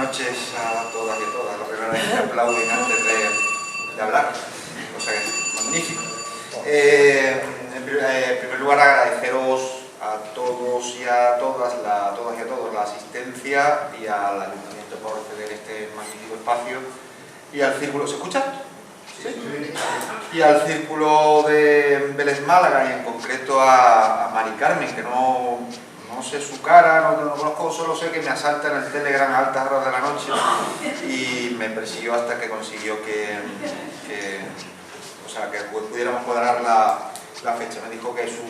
noches a todas y a todas. La primera vez que aplauden antes de hablar, cosa que es magnífico. En primer lugar, agradeceros a todos y a todas la asistencia y al Ayuntamiento por ceder este magnífico espacio y al Círculo. ¿Se escucha? ¿Sí? Y al Círculo de Vélez Málaga y en concreto a Mari Carmen, que no sé su cara, no lo conozco, solo sé que me asalta en el Telegram a altas horas de la noche y me persiguió hasta que consiguió que pudiéramos cuadrar la fecha. Me dijo que su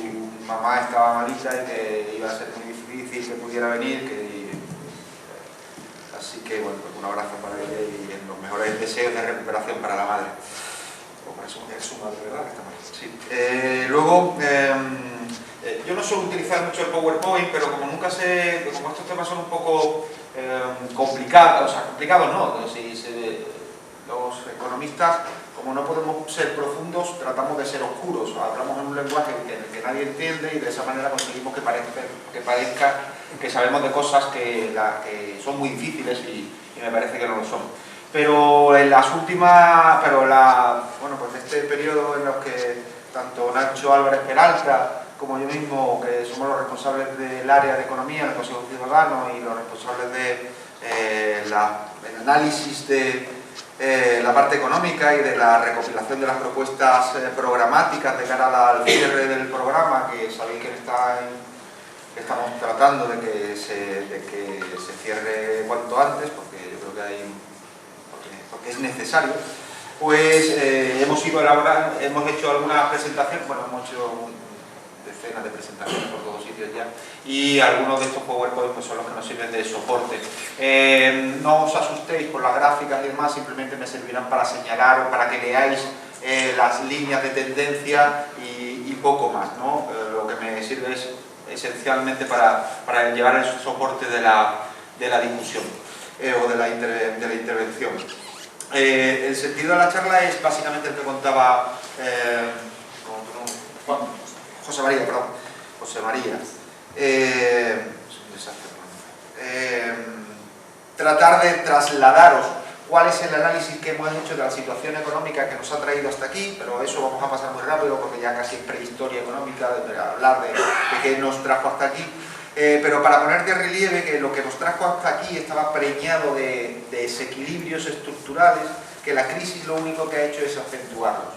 mamá estaba malita y que iba a ser muy difícil que pudiera venir, así que bueno, pues un abrazo para ella y en los mejores deseos de recuperación para la madre. O para su madre, ¿verdad? Que está mal. Sí. Luego, yo no suelo utilizar mucho el PowerPoint, pero como estos temas son un poco complicados, no, los economistas, como no podemos ser profundos, tratamos de ser oscuros, hablamos en un lenguaje en el que nadie entiende y de esa manera conseguimos que parezca que sabemos de cosas que son muy difíciles y me parece que no lo son. Pero en las últimas, pues este periodo en los que tanto Nacho Álvarez Peralta como yo mismo, que somos los responsables del área de economía en el Consejo Ciudadano y los responsables del análisis de la parte económica y de la recopilación de las propuestas programáticas de cara al cierre del programa, que sabéis que estamos tratando de que se cierre cuanto antes, porque yo creo que porque es necesario. Pues hemos hecho algunas presentaciones, hemos hecho decenas de presentaciones por todos sitios ya, y algunos de estos PowerPoint pues son los que nos sirven de soporte. No os asustéis por las gráficas y demás, simplemente me servirán para señalar o para que leáis las líneas de tendencia y poco más, ¿no? Lo que me sirve es esencialmente para llevar el soporte de la discusión o de la intervención. El sentido de la charla es básicamente el que contaba José María. Tratar de trasladaros cuál es el análisis que hemos hecho de la situación económica que nos ha traído hasta aquí, pero eso vamos a pasar muy rápido porque ya casi es prehistoria económica de hablar de qué nos trajo hasta aquí. Pero para poner de relieve que lo que nos trajo hasta aquí estaba preñado de desequilibrios estructurales, que la crisis lo único que ha hecho es acentuarlos.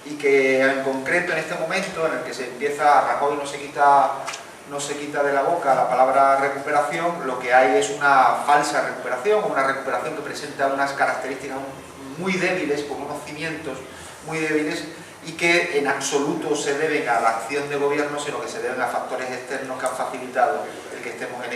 Y que en concreto en este momento en el que se empieza, Rajoy no se quita de la boca la palabra recuperación, lo que hay es una falsa recuperación, una recuperación que presenta unas características muy débiles, con unos cimientos muy débiles, y que en absoluto se deben a la acción de gobierno, sino que se deben a factores externos que han facilitado el que estemos en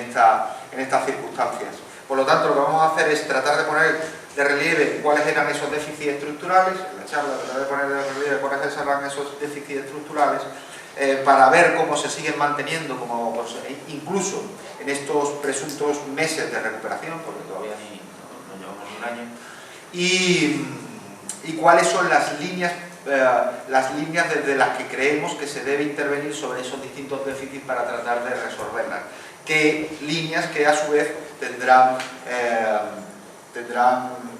estas circunstancias. Por lo tanto, lo que vamos a hacer es tratar de poner de relieve cuáles eran esos déficits estructurales, en la charla tratar de poner de relieve cuáles eran esos déficits estructurales, para ver cómo se siguen manteniendo, incluso en estos presuntos meses de recuperación, porque todavía no llevamos ni un año, y cuáles son las líneas desde las que creemos que se debe intervenir sobre esos distintos déficits para tratar de resolverlas. ¿Qué líneas que a su vez tendrán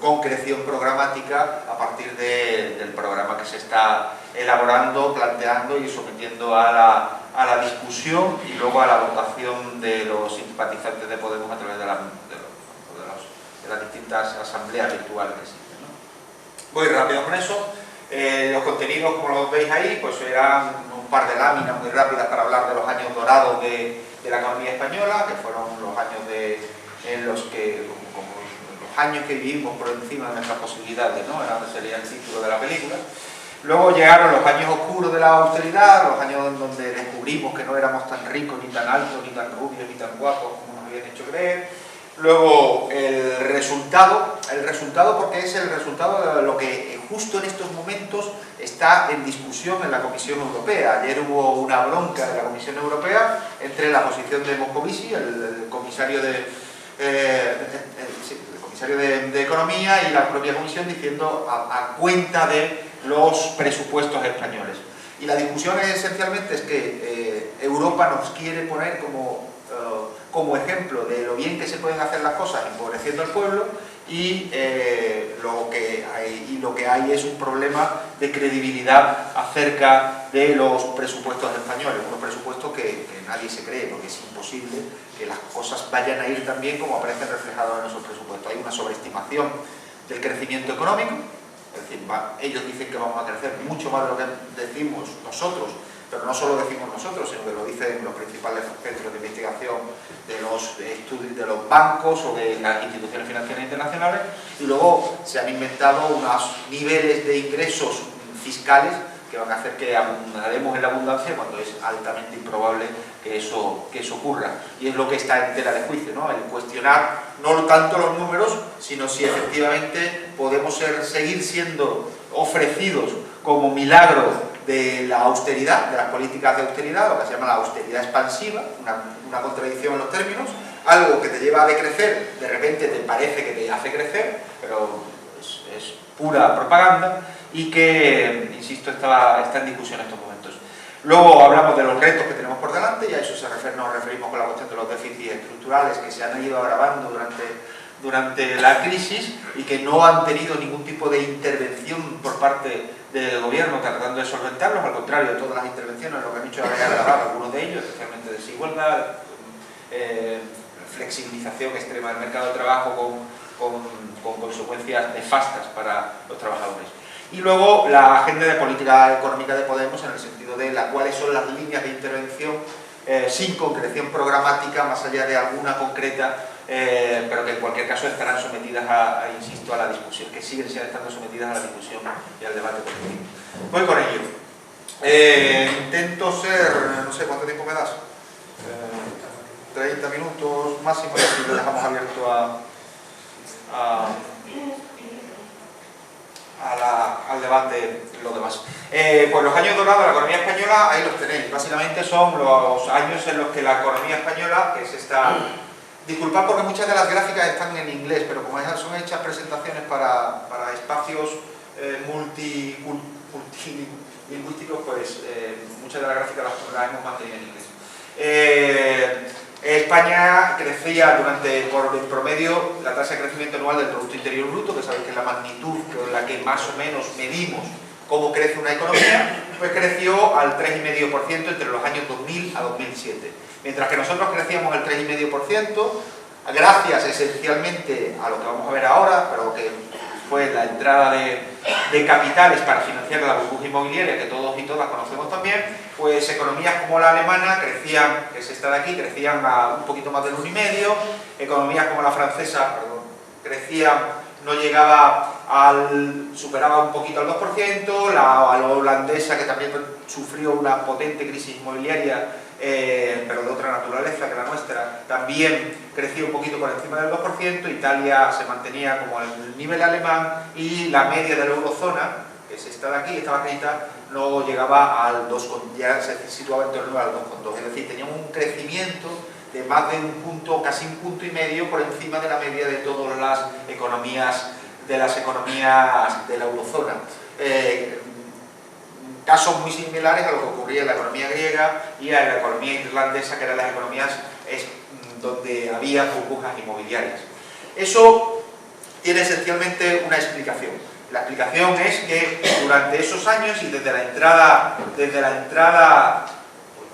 concreción programática a partir del programa que se está elaborando, planteando y sometiendo a la discusión y luego a la votación de los simpatizantes de Podemos a través de las distintas asambleas virtuales que existen, ¿no? Voy rápido con eso. Los contenidos, como los veis ahí, pues eran un par de láminas muy rápidas para hablar de los años dorados de la economía española, que fueron los años en los que, como los años que vivimos por encima de nuestras posibilidades, ¿no? Sería el título de la película. Luego llegaron los años oscuros de la austeridad, los años en donde descubrimos que no éramos tan ricos, ni tan altos, ni tan rubios, ni tan guapos como nos habían hecho creer. Luego el resultado porque es el resultado de lo que justo en estos momentos está en discusión en la Comisión Europea. Ayer hubo una bronca de la Comisión Europea entre la posición de Moscovici, el comisario de Economía, y la propia Comisión, diciendo a cuenta de los presupuestos españoles. Y la discusión esencialmente es que Europa nos quiere poner como como ejemplo de lo bien que se pueden hacer las cosas empobreciendo al pueblo, y lo que hay es un problema de credibilidad acerca de los presupuestos españoles, unos presupuestos que nadie se cree, porque es imposible que las cosas vayan a ir tan bien como aparecen reflejados en esos presupuestos. Hay una sobreestimación del crecimiento económico, es decir, ellos dicen que vamos a crecer mucho más de lo que decimos nosotros, pero no solo decimos nosotros, sino que lo dicen los principales centros de investigación de los estudios de los bancos o de las instituciones financieras internacionales, y luego se han inventado unos niveles de ingresos fiscales que van a hacer que abundaremos en la abundancia cuando es altamente improbable que eso ocurra. Y es lo que está en tela de juicio, ¿no? El cuestionar no tanto los números, sino si efectivamente podemos seguir siendo ofrecidos como milagro de la austeridad, de las políticas de austeridad, lo que se llama la austeridad expansiva, una contradicción en los términos, algo que te lleva a decrecer, de repente te parece que te hace crecer, pero es pura propaganda, y que, insisto, está en discusión en estos momentos. Luego hablamos de los retos que tenemos por delante, y a eso nos referimos con la cuestión de los déficits estructurales que se han ido agravando durante la crisis y que no han tenido ningún tipo de intervención por parte del gobierno tratando de solventarlos. Al contrario, todas las intervenciones lo que han hecho es agravar algunos de ellos, especialmente desigualdad, flexibilización extrema del mercado de trabajo con consecuencias nefastas para los trabajadores. Y luego la agenda de política económica de Podemos, en el sentido de cuáles son las líneas de intervención sin concreción programática, más allá de alguna concreta, pero que en cualquier caso estarán sometidas insisto, a la discusión, que siguen estando sometidas a la discusión y al debate político. Voy con ello. Intento ser, no sé cuánto tiempo me das, 30 minutos máximo, y así lo dejamos abierto al debate y lo demás. Pues los años dorados de la economía española, ahí los tenéis. Básicamente son los años en los que la economía española, que es esta... Disculpad porque muchas de las gráficas están en inglés, pero como son hechas presentaciones para espacios multilingüísticos, pues muchas de las gráficas las hemos mantenido en inglés. España crecía por en promedio, la tasa de crecimiento anual del Producto Interior Bruto, que sabéis que es la magnitud con la que más o menos medimos cómo crece una economía, pues creció al 3,5% entre los años 2000 a 2007. Mientras que nosotros crecíamos al 3,5%, gracias esencialmente a lo que vamos a ver ahora, pero que fue la entrada de capitales para financiar la burbuja inmobiliaria que todos y todas conocemos también, pues economías como la alemana crecían, que es esta de aquí, crecían a un poquito más del 1,5%, economías como la francesa, no llegaba superaba un poquito al 2%, la holandesa, que también sufrió una potente crisis inmobiliaria, pero de otra naturaleza que la nuestra, también creció un poquito por encima del 2%, Italia se mantenía como el nivel alemán, y la media de la eurozona, que es esta de aquí, esta barrita, no llegaba al 2, ya se situaba en torno al 2,2, es decir, teníamos un crecimiento de más de un punto, casi 1,5 puntos por encima de la media de todas las economías de la eurozona. Casos muy similares a lo que ocurría en la economía griega y a la economía irlandesa, que eran las economías donde había burbujas inmobiliarias. Eso tiene esencialmente una explicación. La explicación es que durante esos años y desde la entrada,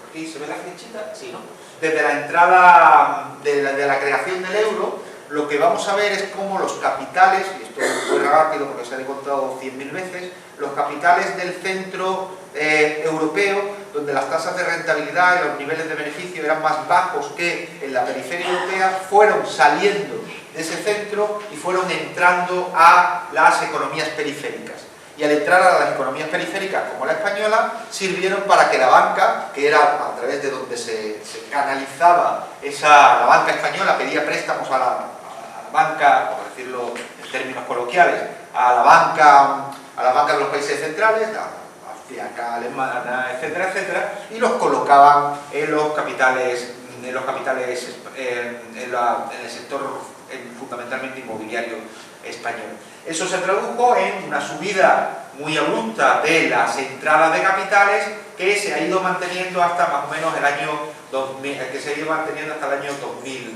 ¿aquí se ve la flechita? Sí, ¿no? Desde la entrada de la creación del euro, lo que vamos a ver es cómo los capitales, y esto es muy rápido porque se ha contado 100.000 veces, los capitales del centro europeo, donde las tasas de rentabilidad y los niveles de beneficio eran más bajos que en la periferia europea, fueron saliendo de ese centro y fueron entrando a las economías periféricas. Y al entrar a las economías periféricas como la española, sirvieron para que la banca, que era a través de donde se canalizaba la banca española, pedía préstamos a la banca, por decirlo en términos coloquiales, a la banca de los países centrales, austriaca, alemana, etcétera, etcétera, y los colocaban en los capitales, en el sector fundamentalmente inmobiliario español. Eso se tradujo en una subida muy abrupta de las entradas de capitales, que se ha ido manteniendo hasta más o menos el año que se ha ido manteniendo hasta el año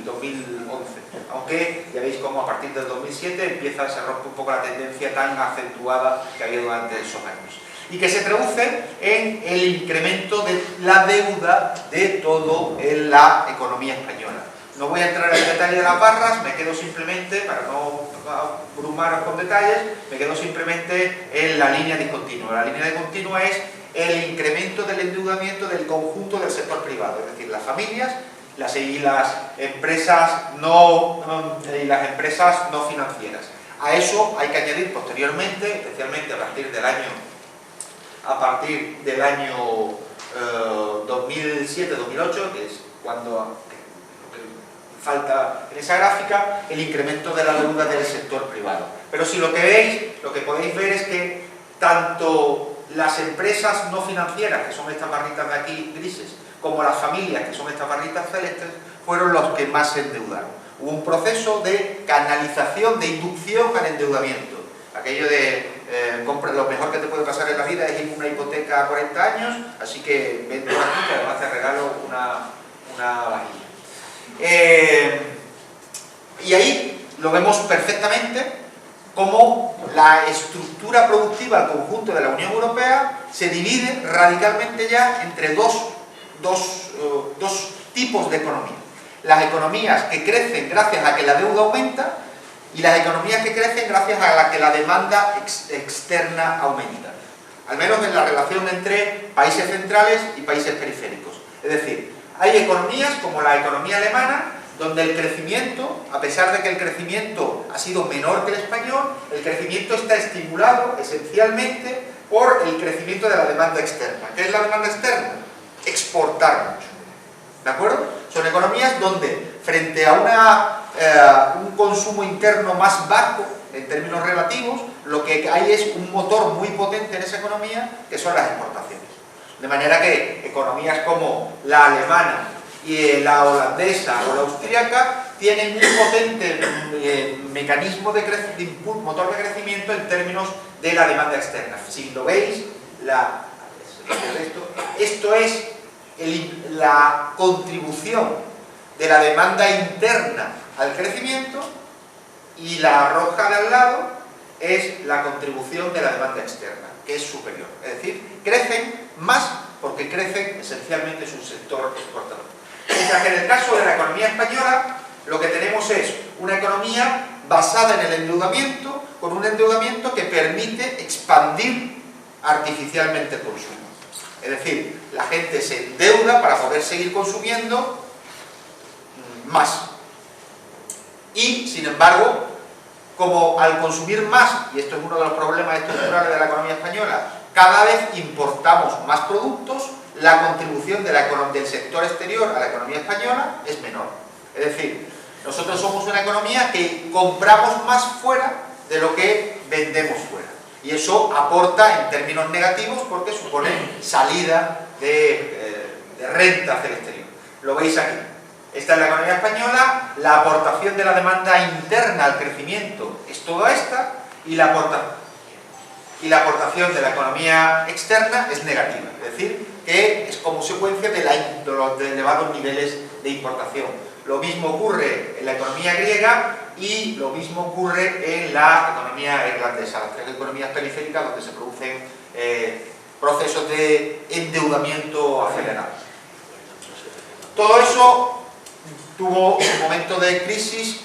2011. Aunque ya veis cómo a partir del 2007 se rompe un poco la tendencia tan acentuada que había durante esos años. Y que se traduce en el incremento de la deuda de toda la economía española. No voy a entrar en el detalle de las barras, me quedo simplemente, para no abrumaros con detalles, me quedo simplemente en la línea discontinua. La línea discontinua es el incremento del endeudamiento del conjunto del sector privado, es decir, las familias y las empresas no financieras. A eso hay que añadir posteriormente, especialmente a partir del año 2007-2008, que es cuando falta en esa gráfica, el incremento de la deuda del sector privado. Pero si lo que podéis ver es que tanto las empresas no financieras, que son estas barritas de aquí grises, como las familias, que son estas barritas celestes, fueron los que más se endeudaron. Hubo un proceso de canalización, de inducción al endeudamiento. Aquello de lo mejor que te puede pasar en la vida es ir a una hipoteca a 40 años, así que vente aquí que además te regalo una vajilla. Y ahí lo vemos perfectamente cómo la estructura productiva al conjunto de la Unión Europea se divide radicalmente ya entre dos tipos de economía. Las economías que crecen gracias a que la deuda aumenta y las economías que crecen gracias a la que la demanda externa aumenta. Al menos en la relación entre países centrales y países periféricos. Es decir, hay economías como la economía alemana, donde el crecimiento, a pesar de que el crecimiento ha sido menor que el español, el crecimiento está estimulado esencialmente por el crecimiento de la demanda externa. ¿Qué es la demanda externa? Exportar mucho. ¿De acuerdo? Son economías donde, frente a un consumo interno más bajo, en términos relativos, lo que hay es un motor muy potente en esa economía, que son las exportaciones. De manera que economías como la alemana y la holandesa o la austríaca tienen un potente mecanismo motor de crecimiento en términos de la demanda externa. Si lo veis, esto es la contribución de la demanda interna al crecimiento, y la roja de al lado es la contribución de la demanda externa, que es superior. Es decir, crecen más porque crecen esencialmente su sector exportador. Mientras que en el caso de la economía española, lo que tenemos es una economía basada en el endeudamiento, con un endeudamiento que permite expandir artificialmente el consumo. Es decir, la gente se endeuda para poder seguir consumiendo más. Y, sin embargo, como al consumir más, y esto es uno de los problemas estructurales de la economía española, cada vez importamos más productos, la contribución del sector exterior a la economía española es menor. Es decir, nosotros somos una economía que compramos más fuera de lo que vendemos fuera. Y eso aporta en términos negativos porque supone salida de renta hacia el exterior. Lo veis aquí. Esta es la economía española, la aportación de la demanda interna al crecimiento es toda esta, y la aportación de la economía externa es negativa, es decir, que es como consecuencia de los elevados niveles de importación. Lo mismo ocurre en la economía griega y lo mismo ocurre en la economía irlandesa, las tres economías periféricas donde se producen procesos de endeudamiento acelerado. Todo eso tuvo un momento de crisis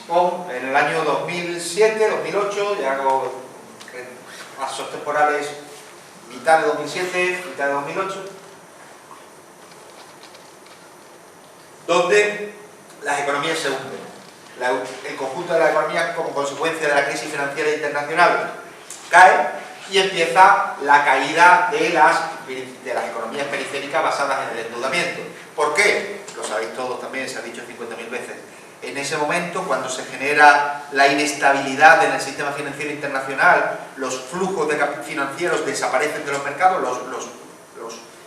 en el año 2007, 2008, ya hago pasos temporales, mitad de 2007, mitad de 2008, donde las economías se hunden. El conjunto de la economía, como consecuencia de la crisis financiera internacional, cae y empieza la caída de las economías periféricas basadas en el endeudamiento. ¿Por qué? Lo sabéis todos también, se ha dicho 50.000 veces. En ese momento, cuando se genera la inestabilidad en el sistema financiero internacional, los flujos financieros desaparecen de los mercados, los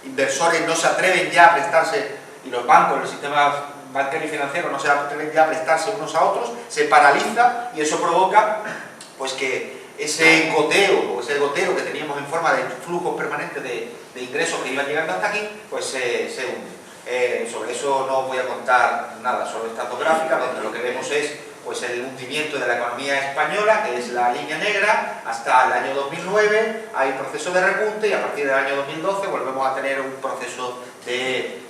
inversores no se atreven ya a prestarse, y los bancos, el sistema bancario y financiero no se atreven ya a prestarse unos a otros, se paraliza, y eso provoca pues que ese gotero que teníamos en forma de flujos permanentes de ingresos que iban llegando hasta aquí, pues se hunde. Sobre eso no os voy a contar nada, solo estas dos gráficas, donde lo que vemos es pues, el hundimiento de la economía española, que es la línea negra, hasta el año 2009 hay un proceso de repunte y a partir del año 2012 volvemos a tener un proceso de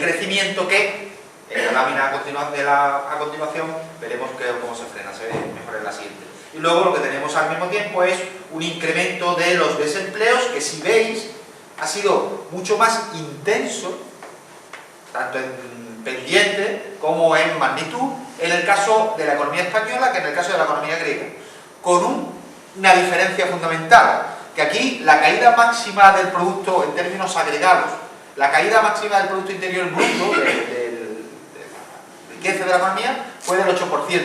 crecimiento que en la lámina a continuación veremos cómo se frena, se ve mejor en la siguiente. Y luego lo que tenemos al mismo tiempo es un incremento de los desempleos que, si veis, ha sido mucho más intenso, tanto en pendiente como en magnitud, en el caso de la economía española que en el caso de la economía griega, con una diferencia fundamental, que aquí la caída máxima del producto en términos agregados, la caída máxima del Producto Interior Bruto, de la riqueza de la economía, fue del 8%.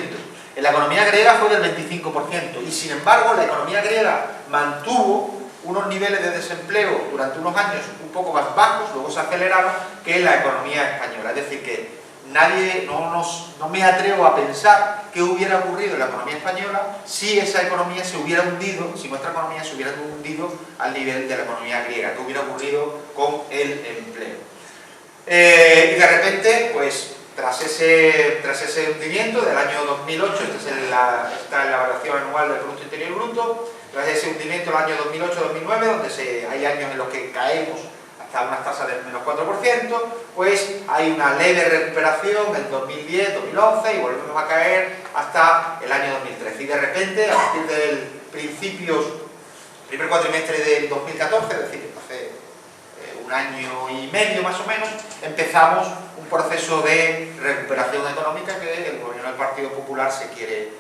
En la economía griega fue del 25%, y sin embargo la economía griega mantuvo unos niveles de desempleo durante unos años un poco más bajos, luego se aceleraron, que la economía española. Es decir, que no me atrevo a pensar qué hubiera ocurrido en la economía española si esa economía se hubiera hundido, si nuestra economía se hubiera hundido al nivel de la economía griega, qué hubiera ocurrido con el empleo. Y de repente, pues, tras ese hundimiento del año 2008, está en la variación anual del Producto Interior Bruto, tras ese hundimiento del año 2008-2009, donde hay años en los que caemos hasta unas tasas del menos 4%, pues hay una leve recuperación en 2010, 2011 y volvemos a caer hasta el año 2013. Y de repente, a partir del primer cuatrimestre del 2014, es decir, hace un año y medio más o menos, empezamos un proceso de recuperación económica que el gobierno del Partido Popular se quiere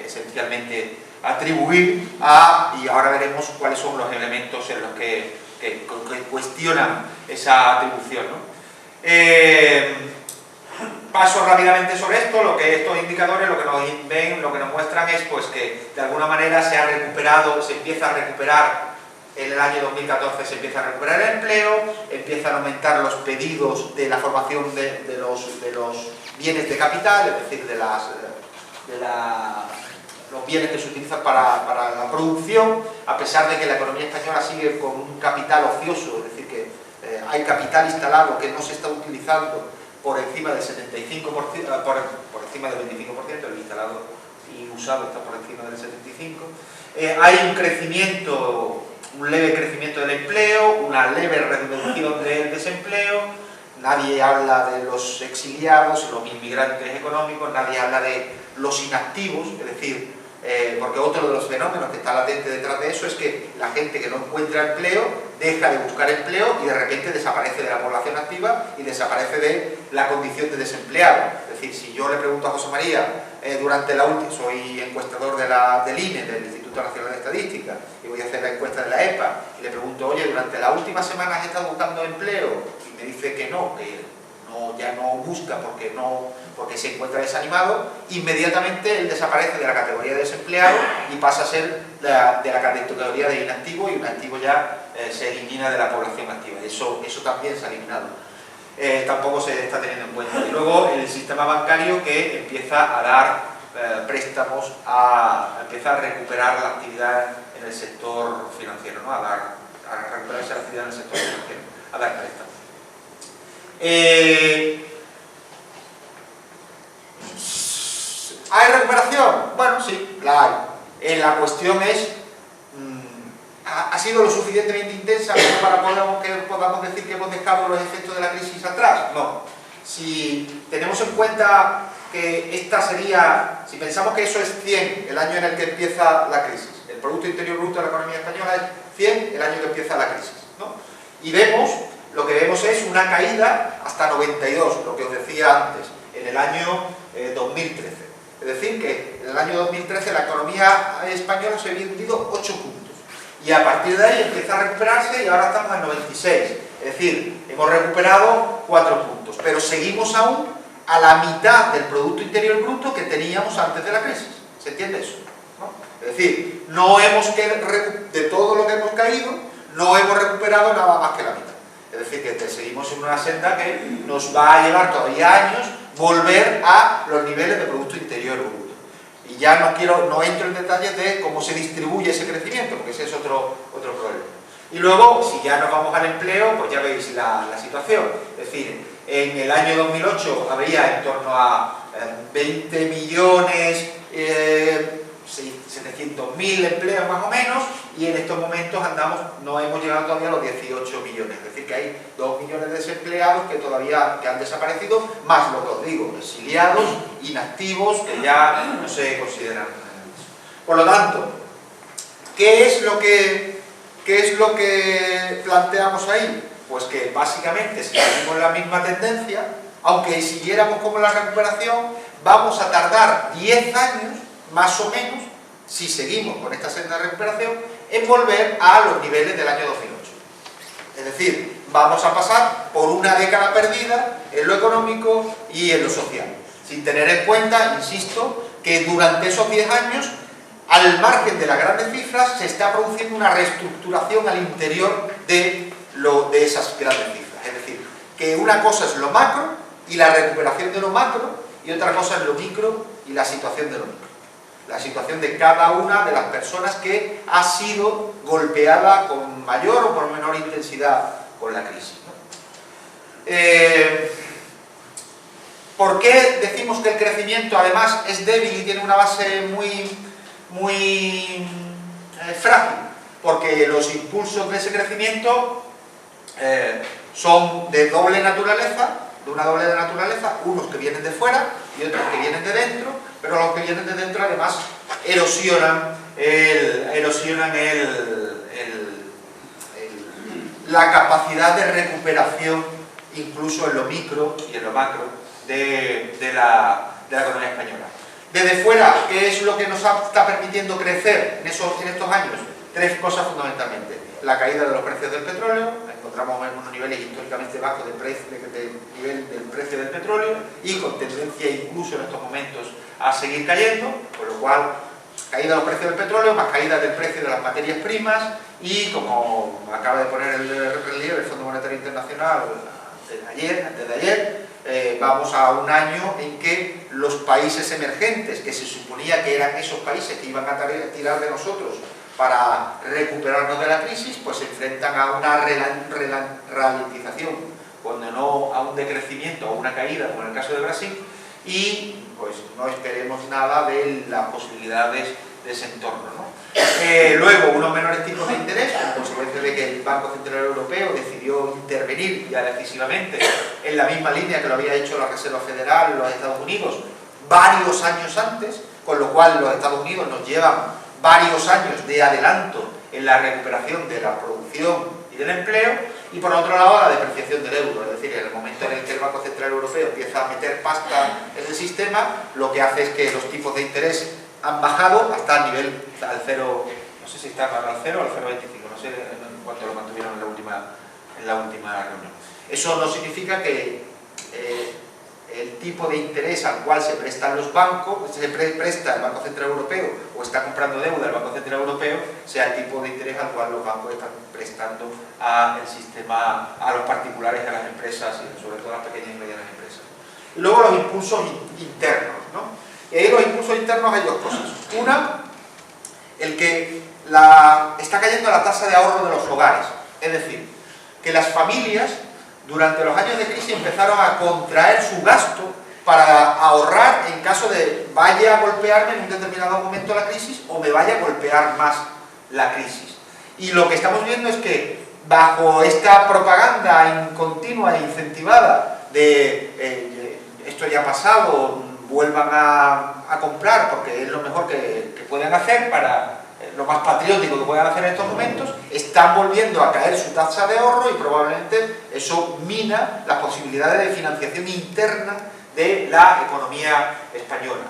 esencialmente atribuir y ahora veremos cuáles son los elementos en los que cuestionan esa atribución, ¿no? Paso rápidamente sobre esto. Lo que estos indicadores lo que nos muestran es pues, que de alguna manera se empieza a recuperar. En el año 2014 se empieza a recuperar el empleo, empiezan a aumentar los pedidos de la formación de los bienes de capital, es decir, los bienes que se utilizan para la producción, a pesar de que la economía española sigue con un capital ocioso, es decir, que hay capital instalado que no se está utilizando por encima del 75%, por encima del 25%, el instalado y usado está por encima del 75%. Hay un leve crecimiento del empleo, una leve reducción del desempleo. Nadie habla de los exiliados, los inmigrantes económicos, nadie habla de los inactivos, es decir, porque otro de los fenómenos que está latente detrás de eso es que la gente que no encuentra empleo deja de buscar empleo y de repente desaparece de la población activa y desaparece de la condición de desempleado. Es decir, si yo le pregunto a José María, soy encuestador del INE, del Instituto Nacional de Estadística, y voy a hacer la encuesta de la EPA, y le pregunto, oye, durante la última semana has estado buscando empleo, y me dice que no, ya no busca porque se encuentra desanimado, inmediatamente él desaparece de la categoría de desempleado y pasa a ser de la categoría de inactivo, y un activo ya se elimina de la población activa. Eso también se ha eliminado. Tampoco se está teniendo en cuenta. Y luego el sistema bancario, que empieza a dar préstamos, empieza a recuperar la actividad en el sector financiero, ¿no? a recuperarse la actividad en el sector financiero, a dar préstamos. ¿Hay recuperación? Bueno, sí, la hay. La cuestión es, ¿ha sido lo suficientemente intensa para que podamos decir que hemos dejado los efectos de la crisis atrás? No. Si tenemos en cuenta que si pensamos que eso es 100, el año en el que empieza la crisis, el Producto Interior Bruto de la economía española es 100, el año que empieza la crisis, ¿no? Y lo que vemos es una caída hasta 92, lo que os decía antes, en el año 2013. Es decir, que en el año 2013 la economía española se había hundido 8 puntos. Y a partir de ahí empieza a recuperarse y ahora estamos en 96. Es decir, hemos recuperado 4 puntos. Pero seguimos aún a la mitad del Producto Interior Bruto que teníamos antes de la crisis. ¿Se entiende eso? ¿No? Es decir, de todo lo que hemos caído, no hemos recuperado nada más que la mitad. Es decir, que seguimos en una senda que nos va a llevar todavía años volver a los niveles de Producto Interior Bruto. Y ya no entro en detalles de cómo se distribuye ese crecimiento, porque ese es otro problema. Y luego, si ya nos vamos al empleo, pues ya veis la situación. Es decir, en el año 2008 había en torno a 20 millones, 700.000 empleos más o menos, y en estos momentos no hemos llegado todavía a los 18 millones. Es decir, que hay 2 millones de desempleados que todavía han desaparecido, más lo que os digo, exiliados, inactivos, que ya no se consideran. Por lo tanto, ¿qué es lo que planteamos ahí? Pues que básicamente, si seguimos la misma tendencia, aunque siguiéramos como la recuperación, vamos a tardar 10 años, más o menos, si seguimos con esta senda de recuperación, en volver a los niveles del año 2008. Es decir, vamos a pasar por una década perdida en lo económico y en lo social, sin tener en cuenta, insisto, que durante esos 10 años, al margen de las grandes cifras, se está produciendo una reestructuración al interior de esas grandes cifras. Es decir, que una cosa es lo macro y la recuperación de lo macro, y otra cosa es lo micro y la situación de lo micro. La situación de cada una de las personas que ha sido golpeada con mayor o por menor intensidad con la crisis, ¿no? ¿Por qué decimos que el crecimiento además es débil y tiene una base muy frágil? Porque los impulsos de ese crecimiento son de una doble naturaleza, unos que vienen de fuera y otros que vienen de dentro, pero los que vienen de dentro además erosionan la capacidad de recuperación, incluso en lo micro y en lo macro, de la economía española. Desde fuera, ¿qué es lo que nos está permitiendo crecer en estos años? Tres cosas fundamentalmente. La caída de los precios del petróleo, encontramos en unos niveles históricamente bajos del nivel del precio del petróleo y con tendencia incluso en estos momentos a seguir cayendo, con lo cual caída de los precios del petróleo, más caída del precio de las materias primas y, como acaba de poner el relieve el Fondo Monetario Internacional antes de ayer, vamos a un año en que los países emergentes, que se suponía que eran esos países que iban a tirar de nosotros para recuperarnos de la crisis, pues se enfrentan a una ralentización, cuando no a un decrecimiento o una caída, como en el caso de Brasil, y pues no esperemos nada de las posibilidades de ese entorno, ¿no? Luego, unos menores tipos de interés, como consecuencia de que el Banco Central Europeo decidió intervenir ya decisivamente en la misma línea que lo había hecho la Reserva Federal en los Estados Unidos varios años antes, con lo cual los Estados Unidos nos llevan varios años de adelanto en la recuperación de la producción y del empleo, y por otro lado la depreciación del euro. Es decir, en el momento en el que el Banco Central Europeo empieza a meter pasta en el sistema, lo que hace es que los tipos de interés han bajado hasta el nivel al 0, no sé si está al 0 o al 0,25, no sé cuánto lo mantuvieron en la última reunión. Eso no significa que el tipo de interés al cual se prestan los bancos, se presta el Banco Central Europeo o está comprando deuda el Banco Central Europeo, sea el tipo de interés al cual los bancos están prestando al sistema, a los particulares, a las empresas y sobre todo a las pequeñas y medianas empresas. Y luego los impulsos internos, ¿no? Y ahí los impulsos internos hay dos cosas. Una, el que está cayendo la tasa de ahorro de los hogares, es decir, que las familias durante los años de crisis empezaron a contraer su gasto para ahorrar en caso de vaya a golpearme en un determinado momento la crisis o me vaya a golpear más la crisis. Y lo que estamos viendo es que bajo esta propaganda continua e incentivada de esto ya ha pasado, vuelvan a comprar porque es lo mejor que pueden hacer para lo más patriótico que puedan hacer en estos momentos, están volviendo a caer su tasa de ahorro y probablemente eso mina las posibilidades de financiación interna de la economía española.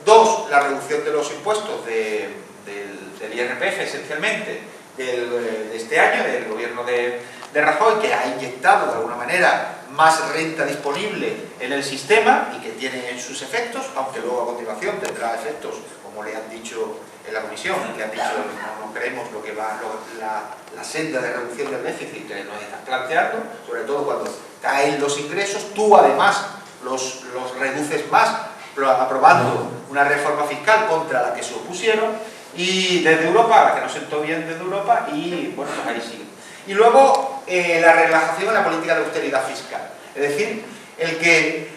Dos, la reducción de los impuestos del IRPF esencialmente de este año, del gobierno de Rajoy, que ha inyectado de alguna manera más renta disponible en el sistema y que tiene sus efectos, aunque luego a continuación tendrá efectos, como le han dicho en la comisión, que han dicho no creemos lo que va la senda de reducción del déficit que nos están planteando, sobre todo cuando caen los ingresos, tú además los reduces más aprobando una reforma fiscal contra la que se opusieron, y desde Europa, la que nos sentó bien desde Europa, y bueno, pues ahí sigue. Y luego la relajación en la política de austeridad fiscal. Es decir, el que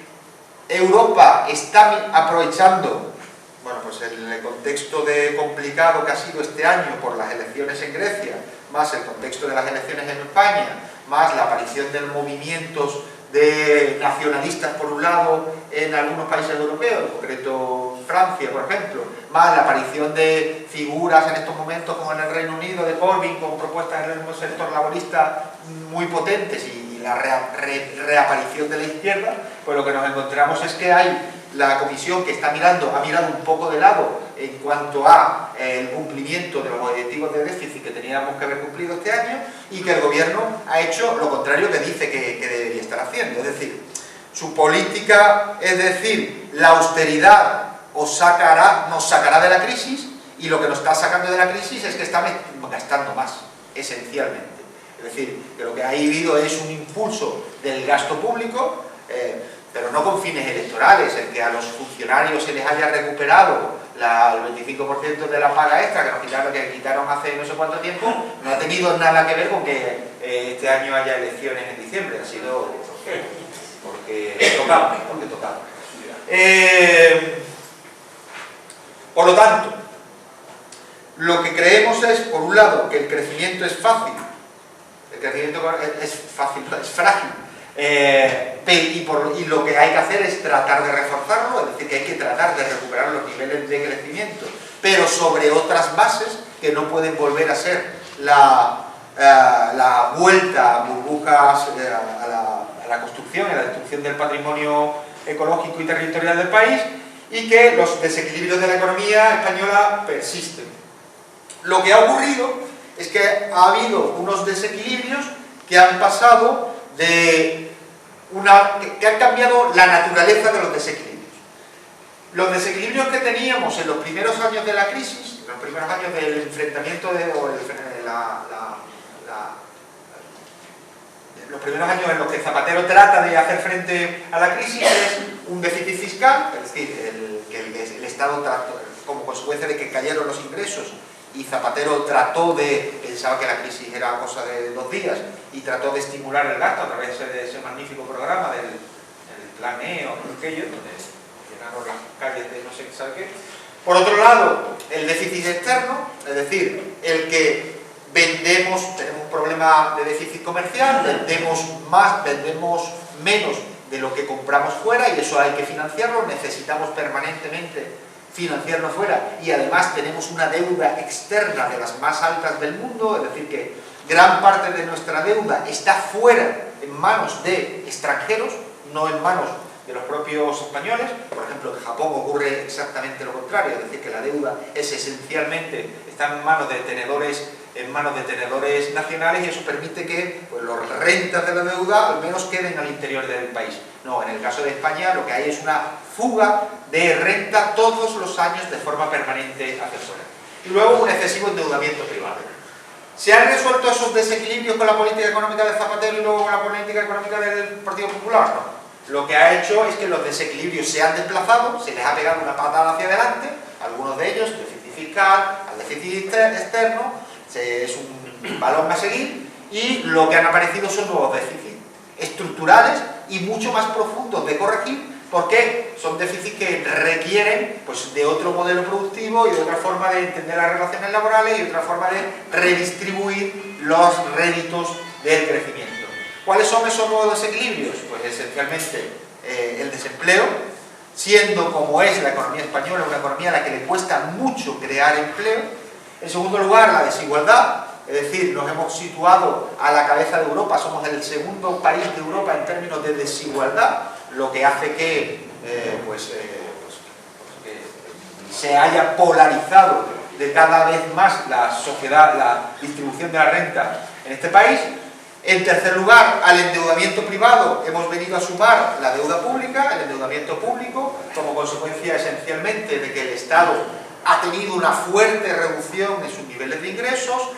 Europa está aprovechando, bueno, pues el contexto complicado que ha sido este año por las elecciones en Grecia, más el contexto de las elecciones en España, más la aparición de movimientos de nacionalistas por un lado en algunos países europeos, en concreto Francia por ejemplo, más la aparición de figuras en estos momentos como en el Reino Unido de Corbyn con propuestas en el sector laborista muy potentes y la reaparición de la izquierda, pues lo que nos encontramos es que hay la Comisión que ha mirado un poco de lado en cuanto a el cumplimiento de los objetivos de déficit que teníamos que haber cumplido este año, y que el Gobierno ha hecho lo contrario que dice que debería estar haciendo. Es decir, su política, es decir, la austeridad nos sacará de la crisis, y lo que nos está sacando de la crisis es que está gastando más, esencialmente. Es decir, que lo que ha habido es un impulso del gasto público, pero no con fines electorales, el que a los funcionarios se les haya recuperado el 25% de la paga extra que quitaron hace no sé cuánto tiempo, no ha tenido nada que ver con que este año haya elecciones en diciembre, ha sido porque tocaba. Por lo tanto, lo que creemos es, por un lado, que el crecimiento es fácil, es frágil, y lo que hay que hacer es tratar de reforzarlo, es decir, que hay que tratar de recuperar los niveles de crecimiento, pero sobre otras bases que no pueden volver a ser la vuelta a burbujas, a la construcción, a la destrucción del patrimonio ecológico y territorial del país, y que los desequilibrios de la economía española persisten. Lo que ha ocurrido es que ha habido unos desequilibrios que han pasado que han cambiado la naturaleza de los desequilibrios. Los desequilibrios que teníamos en los primeros años de la crisis, en los primeros años del enfrentamiento los primeros años en los que Zapatero trata de hacer frente a la crisis, es un déficit fiscal, es decir, que el Estado trató, como consecuencia de que cayeron los ingresos, y Zapatero pensaba que la crisis era cosa de 2 días, y trató de estimular el gasto a través de ese magnífico programa del Plan E o aquello, donde llenaron las calles de no sé qué sabe qué. Por otro lado, el déficit externo, es decir, el que tenemos un problema de déficit comercial, vendemos menos de lo que compramos fuera, y eso hay que financiarlo, necesitamos permanentemente financiarlo fuera, y además tenemos una deuda externa de las más altas del mundo, es decir, que gran parte de nuestra deuda está fuera, en manos de extranjeros, no en manos de los propios españoles. Por ejemplo, en Japón ocurre exactamente lo contrario, es decir, que la deuda está en manos de tenedores nacionales, y eso permite que las rentas de la deuda al menos queden al interior del país. No, en el caso de España lo que hay es una fuga de renta todos los años de forma permanente hacia afuera. Y luego un excesivo endeudamiento privado. ¿Se han resuelto esos desequilibrios con la política económica de Zapatero y luego con la política económica del Partido Popular? No. Lo que ha hecho es que los desequilibrios se han desplazado, se les ha pegado una patada hacia adelante, algunos de ellos, déficit fiscal, al déficit externo, es un balón a seguir, y lo que han aparecido son nuevos déficits estructurales y mucho más profundos de corregir, porque son déficits que requieren de otro modelo productivo y de otra forma de entender las relaciones laborales y otra forma de redistribuir los réditos del crecimiento. ¿Cuáles son esos nuevos desequilibrios? Pues esencialmente el desempleo, siendo como es la economía española una economía a la que le cuesta mucho crear empleo. En segundo lugar, la desigualdad, es decir, nos hemos situado a la cabeza de Europa, somos el segundo país de Europa en términos de desigualdad, lo que hace que se haya polarizado de cada vez más la sociedad, la distribución de la renta en este país. En tercer lugar, al endeudamiento privado hemos venido a sumar la deuda pública, el endeudamiento público, como consecuencia esencialmente de que el Estado ha tenido una fuerte reducción en sus niveles de ingresos,